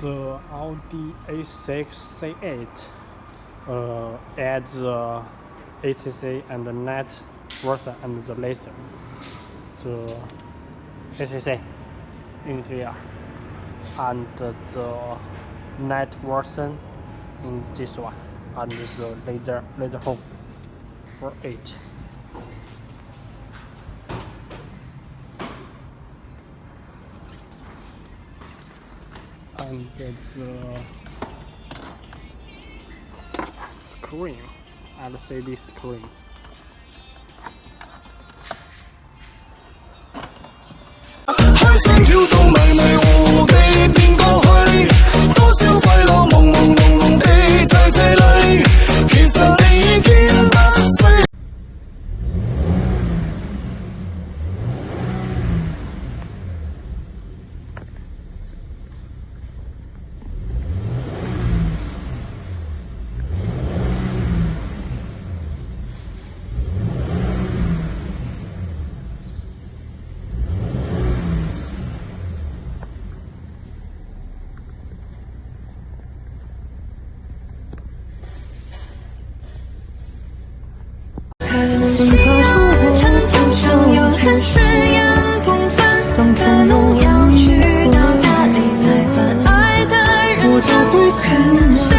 The Audi A6 C8 adds the ACC and the net version and the laser. The ACC in here and the net version in this one, and the laser home for it. And the screen, LCD screen.喜欢的场景上有人誓言不分，可能要去到哪里才算爱的人？可能谁